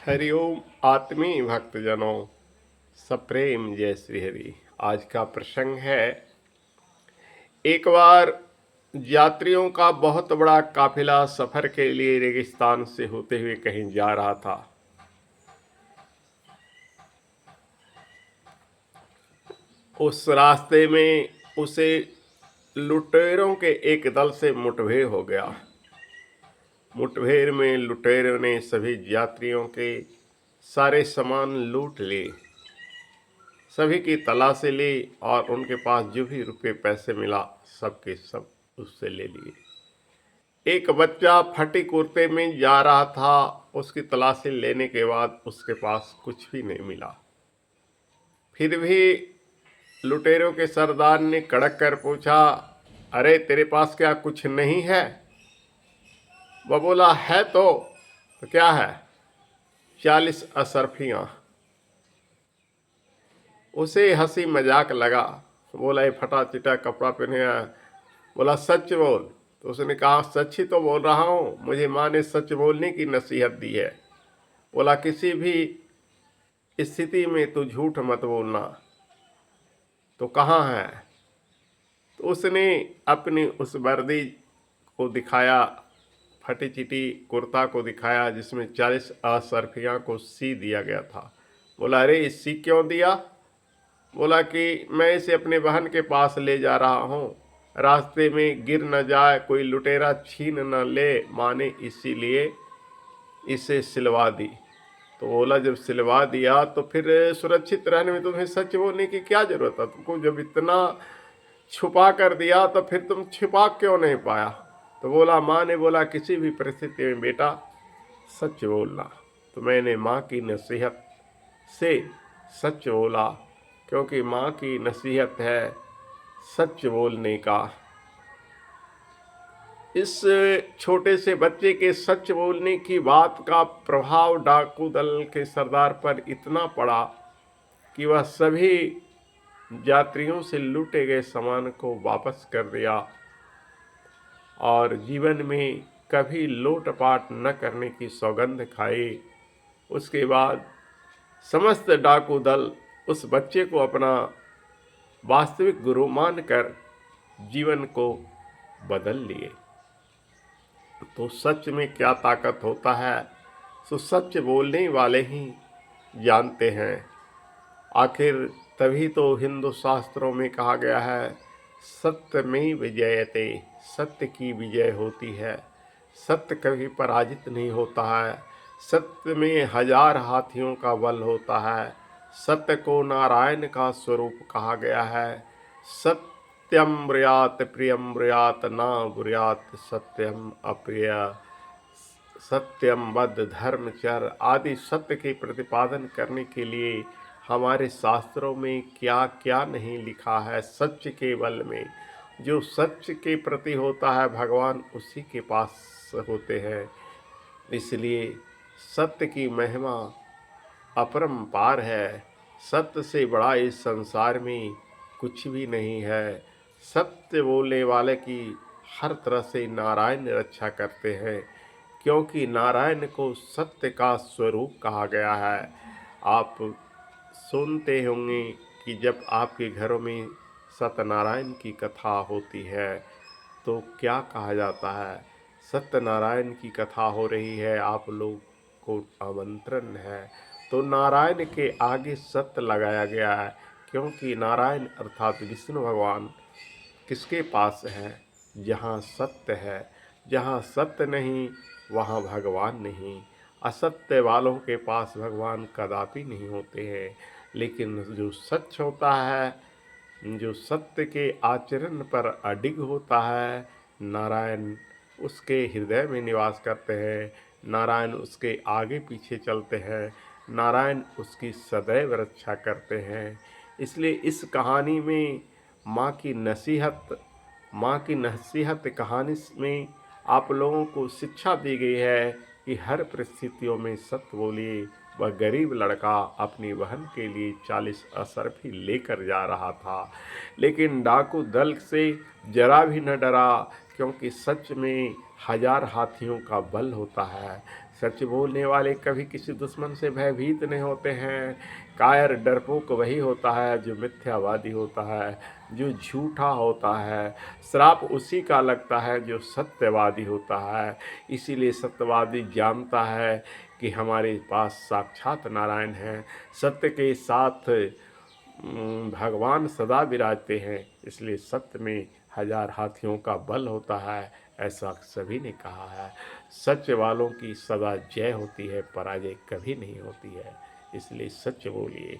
हरिओम आत्मीय भक्तजनों, सप्रेम जय श्री हरि। आज का प्रसंग है, एक बार यात्रियों का बहुत बड़ा काफिला सफर के लिए रेगिस्तान से होते हुए कहीं जा रहा था। उस रास्ते में उसे लुटेरों के एक दल से मुठभेड़ हो गया। मुठभेड़ में लुटेरों ने सभी यात्रियों के सारे सामान लूट लिए, सभी की तलाशी ली और उनके पास जो भी रुपए पैसे मिला सब के सब उससे ले लिए। एक बच्चा फटी कुर्ते में जा रहा था, उसकी तलाशी लेने के बाद उसके पास कुछ भी नहीं मिला। फिर भी लुटेरों के सरदार ने कड़क कर पूछा, अरे तेरे पास क्या कुछ नहीं है? वह बोला, है तो क्या है? 40 असरफियां। उसे हंसी मजाक लगा। बोला, ये फटा चिटा कपड़ा पहने है। बोला, सच बोल। तो उसने कहा, सच ही तो बोल रहा हूँ, मुझे माँ ने सच बोलने की नसीहत दी है। बोला, किसी भी स्थिति में तू झूठ मत बोलना। तो कहाँ है? तो उसने अपनी उस वर्दी को दिखाया, फटी चिटी कुर्ता को दिखाया जिसमें 40 असरफियाँ को सी दिया गया था। बोला, अरे इसी क्यों दिया? बोला कि मैं इसे अपने बहन के पास ले जा रहा हूँ, रास्ते में गिर न जाए, कोई लुटेरा छीन न ले, माँ ने इसीलिए इसे सिलवा दी। तो बोला, जब सिलवा दिया तो फिर सुरक्षित रहने में तुम्हें सच बोलने की क्या जरूरत है? तुमको जब इतना छुपा कर दिया तो फिर तुम छिपा क्यों नहीं पाया? तो बोला, माँ ने बोला किसी भी परिस्थिति में बेटा सच बोलना। तो मैंने माँ की नसीहत से सच बोला, क्योंकि माँ की नसीहत है सच बोलने का। इस छोटे से बच्चे के सच बोलने की बात का प्रभाव डाकू दल के सरदार पर इतना पड़ा कि वह सभी यात्रियों से लूटे गए सामान को वापस कर दिया और जीवन में कभी लूटपाट न करने की सौगंध खाई। उसके बाद समस्त डाकू दल उस बच्चे को अपना वास्तविक गुरु मानकर जीवन को बदल लिए। तो सच में क्या ताकत होता है, तो सच बोलने वाले ही जानते हैं। आखिर तभी तो हिंदू शास्त्रों में कहा गया है, सत्य में विजयते, सत्य की विजय होती है, सत्य कभी पराजित नहीं होता है। सत्य में 1000 हाथियों का बल होता है। सत्य को नारायण का स्वरूप कहा गया है। सत्यम ब्रूयात प्रियम ब्रूयात न ब्रूयात सत्यम अप्रिय, सत्यम वद धर्मचर आदि सत्य के प्रतिपादन करने के लिए हमारे शास्त्रों में क्या क्या नहीं लिखा है। सत्य के बल में जो सत्य के प्रति होता है, भगवान उसी के पास होते हैं। इसलिए सत्य की महिमा अपरंपार है। सत्य से बड़ा इस संसार में कुछ भी नहीं है। सत्य बोलने वाले की हर तरह से नारायण रक्षा करते हैं, क्योंकि नारायण को सत्य का स्वरूप कहा गया है। आप सुनते होंगे कि जब आपके घरों में सत्यनारायण की कथा होती है तो क्या कहा जाता है? सत्यनारायण की कथा हो रही है, आप लोग को आमंत्रण है। तो नारायण के आगे सत्य लगाया गया है, क्योंकि नारायण अर्थात विष्णु भगवान किसके पास है? जहाँ सत्य है। जहाँ सत्य नहीं वहाँ भगवान नहीं। असत्य वालों के पास भगवान कदापि नहीं होते हैं। लेकिन जो सच होता है, जो सत्य के आचरण पर अडिग होता है, नारायण उसके हृदय में निवास करते हैं। नारायण उसके आगे पीछे चलते हैं। नारायण उसकी सदैव रक्षा करते हैं। इसलिए इस कहानी में माँ की नसीहत कहानी में आप लोगों को शिक्षा दी गई है कि हर परिस्थितियों में सत्य बोलिए। वह गरीब लड़का अपनी बहन के लिए 40 असरफी लेकर जा रहा था, लेकिन डाकू दल से जरा भी न डरा, क्योंकि सच में 1000 हाथियों का बल होता है। सच बोलने वाले कभी किसी दुश्मन से भयभीत नहीं होते हैं। कायर डरपोक वही होता है जो मिथ्यावादी होता है, जो झूठा होता है। श्राप उसी का लगता है जो सत्यवादी होता है। इसीलिए सत्यवादी जानता है कि हमारे पास साक्षात नारायण हैं। सत्य के साथ भगवान सदा विराजते हैं। इसलिए सत्य में 1000 हाथियों का बल होता है, ऐसा सभी ने कहा है। सच वालों की सदा जय होती है, पराजय कभी नहीं होती है। इसलिए सच बोलिए।